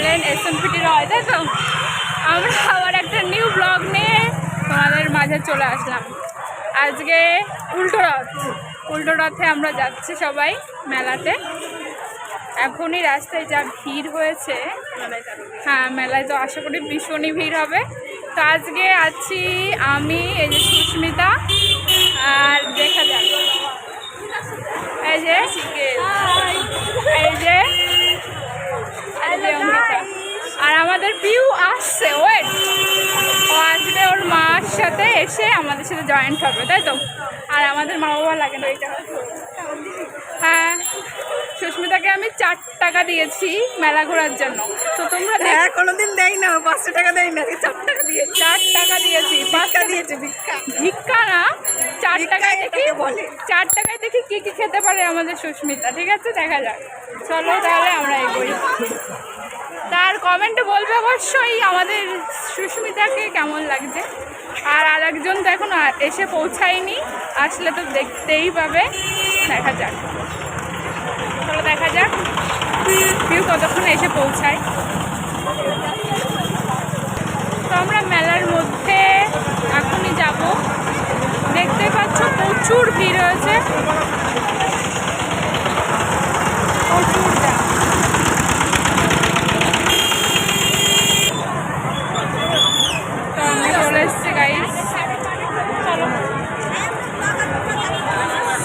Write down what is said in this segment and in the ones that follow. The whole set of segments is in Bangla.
চ্যানেল SMPT রয়, তাই তো? আমরা আবার একটা নিউ ব্লগ নিয়ে তোমাদের মাঝে চলে আসলাম। আজকে উল্টো রথে আমরা যাচ্ছি সবাই মেলাতে। এখনই রাস্তায় যা ভিড় হয়েছে, হ্যাঁ মেলায় তো আশা করি ভীষণই ভিড় হবে। তো আজকে আছি আমি, এই যে সুস্মিতা, আর দেখা যাক এই যে অঙ্কিতা, আর আমাদের পিউ আসছে। ওয়েট, ও আসবে ওর মার সাথে, এসে আমাদের সাথে জয়েন্ট হবে, তাই তো? আর আমাদের মা বাবা লাগে না এটা। হ্যাঁ, সুস্মিতাকে আমি 4 টাকা দিয়েছি মেলা ঘোরার জন্য। তো তোমরা কোনোদিন দেয় না, 500 টাকা দেয় না, 4 টাকা দিয়ে 4 টাকা দিয়েছি। 5 টাকা দিয়েছে ভিক্ষা না, 4 টাকায় দেখি বলে 4 টাকায় দেখি কি কি খেতে পারে আমাদের সুস্মিতা। ঠিক আছে, দেখা যাক। চলো তাহলে আমরা এগোই। তার কমেন্টে বলবে অবশ্যই আমাদের সুস্মিতাকে কেমন লাগছে। আর আরেকজন তো এখন এসে পৌঁছায়নি, আসলে তো দেখতেই পাবে। দেখা যাক, চলো দেখা যাক পিউ কতক্ষণে এসে পৌঁছায়। তো আমরা মেলার মধ্যে এখনই যাব। দেখতে পাচ্ছ প্রচুর ভিড় হয়েছে, প্রচুর দাম। তো আমরা চলে এসেছি গাইস, চলো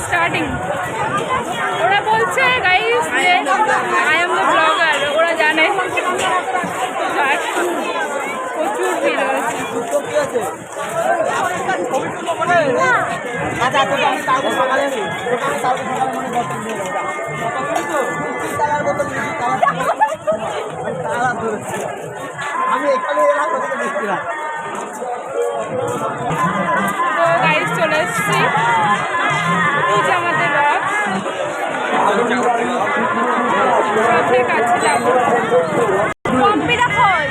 স্টার্টিং। ওরা বলছে গাইস যে আই এম দ্য ব্লগার, ওরা জানে। প্রচুর ভিড় হয়েছে। আমি এখানে এলাম, দেখছিলাম। তো গাইস চলে এসেছি, এই যে আমাদের রথের কাছে যাবো। কম্পিটা খোল।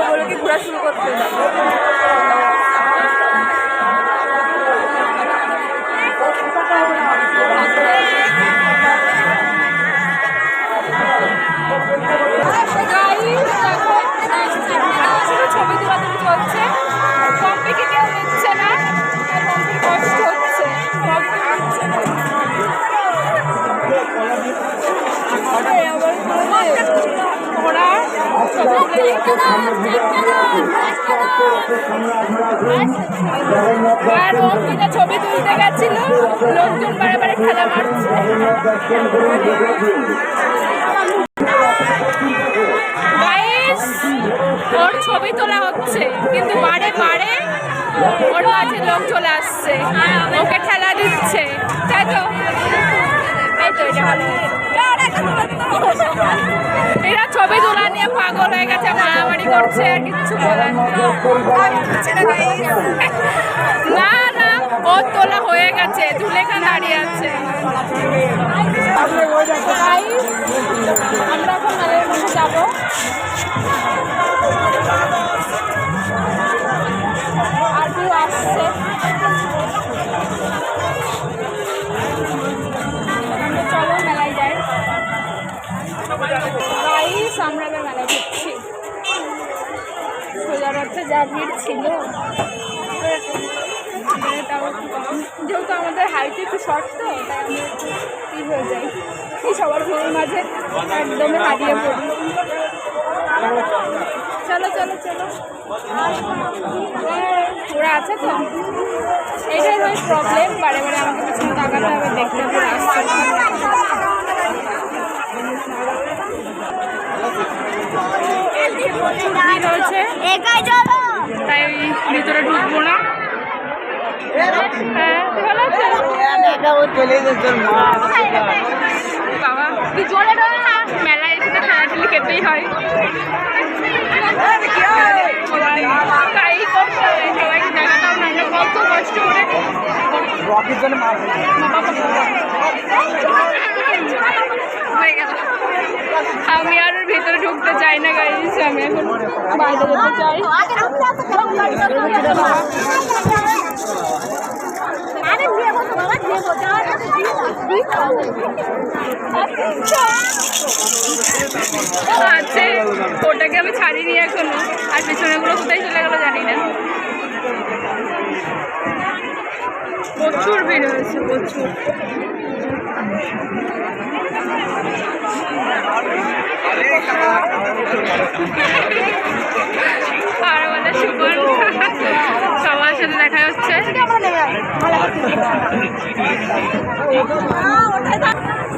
ওগুলোকে ঘোরা শুরু করতে ছবি তোলা চলছে। কম্পিকে কেউ নিচ্ছে না, কম্পির কষ্ট হচ্ছে। আর অঙ্কিতা ছবি তুলতে গেছিল, লোকজন বারে খেলা মারছে। ওর ছবি তোলা হচ্ছে, কিন্তু বারে ওর মাঝে লোক চলে আসছে, ওকে ঠেলা দিচ্ছে, তাই তো? এরা ছবি তোলা নিয়ে পাগল হয়ে গেছে, মারামারি করছে, আর কিচ্ছু বলার না। না, ওর তোলা হয়ে গেছে, তুলেখা দাঁড়িয়ে আছে। আমরা এখন মেলার মধ্যে যাবো। আর কেউ আসছে, চলো মেলায় যাই। গাইস আমরা এবার মেলায় ঢুকছি। সোজা রথে যা ভিড় ছিল, যেহেতু আমাদের হাইট একটু শর্ট, তো তাই আমি একটু হয়ে যাই, সবার ভিড়ের মাঝে একদমই হারিয়ে পড়ি। চলো চলো চলো, ওরা আছে তো, এটাই হয় প্রবলেম। বারে আমাকে পিছনে তাকাতে হবে, দেখতে হবে আসছে। প্রচুর ভিড় হয়েছে, তাই ভিতরে ঢুকবো না। হ্যাঁ, ভালো আছে। ও চলে গেছে বাবা কি জোরে ডোলে না, মেলায় এসে তো ঠেলাঠেলি খেতেই হয়। তাই করতে হবে, সবাইকে দেখাতাম না এটা কত কষ্ট করে। রকির জন্য হয়ে গেল। আমি আর ওর ভেতরে ঢুকতে চাই না গাইস, আমি এখন বাইরে যেতে চাই। আছে ওটাকে আমি ছাড়িনি এখনো, আর পেছনেগুলো কোথায় চলে গেলো জানি না। প্রচুর ভিড় হয়েছে, প্রচুর। আর বলে সুবল সবার সাথে দেখা হচ্ছে।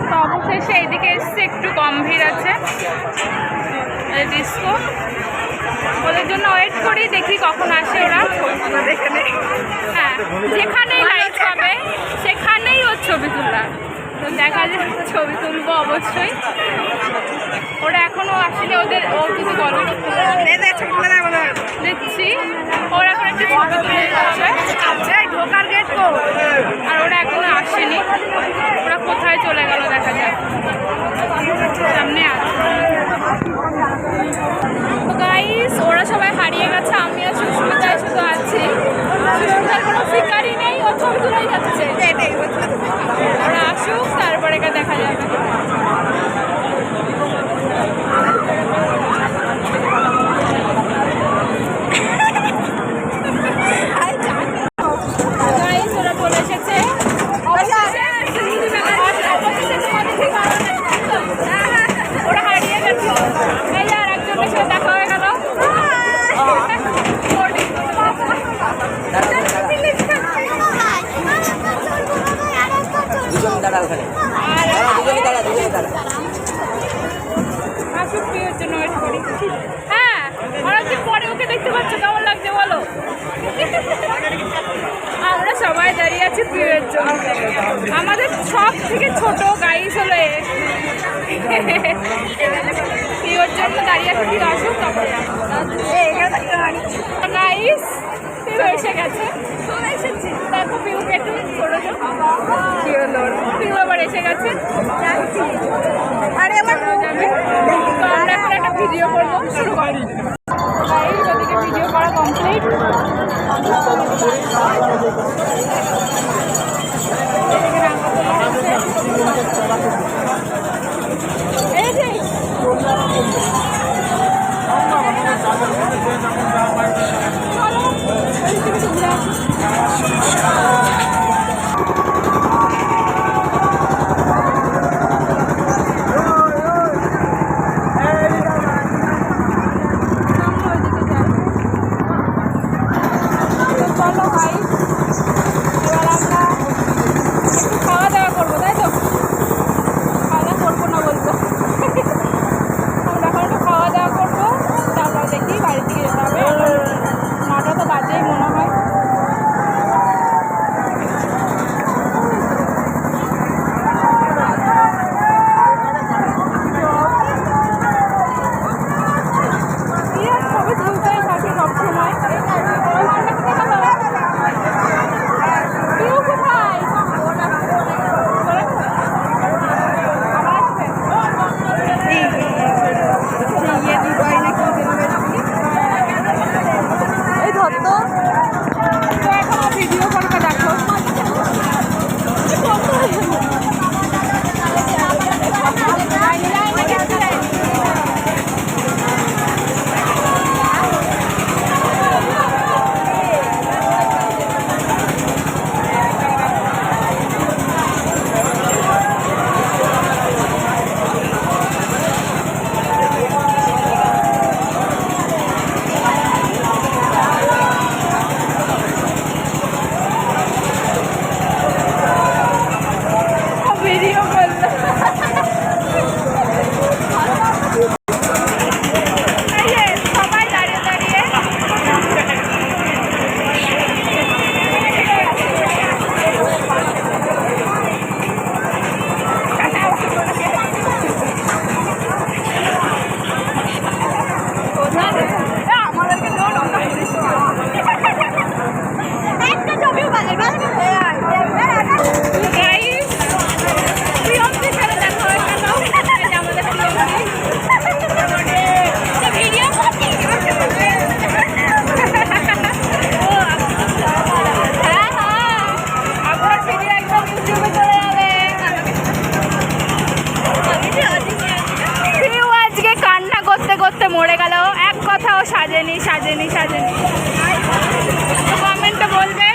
তো অবশেষে এইদিকে এসছে, একটু কম ভিড় আছে ডিস্কো। ওদের জন্য ওয়েট করি, দেখি কখন আসে ওরা। হ্যাঁ, যেখানেই লাইট পাবে সেখানেই ওর ছবি তোলা, তো দেখা যায় ছবি তুলবো অবশ্যই। ওরা এখনো আসেনি, ওদের ও কিছু গল্প দিচ্ছি। ওরা এখন একটা ছবি তুলে যাচ্ছে, ঢোকার গেট তো, আর ওরা এখনো আসেনি। ওরা কোথায় চলে গেল দেখা যায়, সামনে আসছে। তো গাইস ওরা সবাই হারিয়ে গেছে, আমি আর সুস্মিতায় শুধু আছি। সুস্মিতার কোনো শিকারই নেই, ও ছবি তুলেই যাচ্ছে। ওরা আসুক তারপরে দেখা যাবে। গাইস ওরা চলে এসেছে। ওরা হারিয়ে গেছে, এই আর একজনের সাথে দেখা হয়ে গেল। আসুক প্রিয়র জন্য ওয়েট করি। হ্যাঁ, অনেকদিন পরে ওকে দেখতে পাচ্ছ, কেমন লাগছে বলো? আমরা সবাই দাঁড়িয়ে আছি প্রিয়ের জন্য। আমাদের সব থেকে ছোট গাইস হলো প্রিয়র জন্য দাঁড়িয়ে আছে। প্রিয় আসুক তখন গাইস প্রিয় এসে গেছে। দেখো প্রিয়কে একটু করে দাও। প্রিয় আবার এসে গেছে, আরে আমার যাবে। তো আমরা এখন একটা ভিডিও করবো, শুরু করি। গাইস ওদিকে ভিডিও করা কমপ্লিট। এই যে চলো ভাই, এবার সাজেনি। তো কমেন্টে বলবে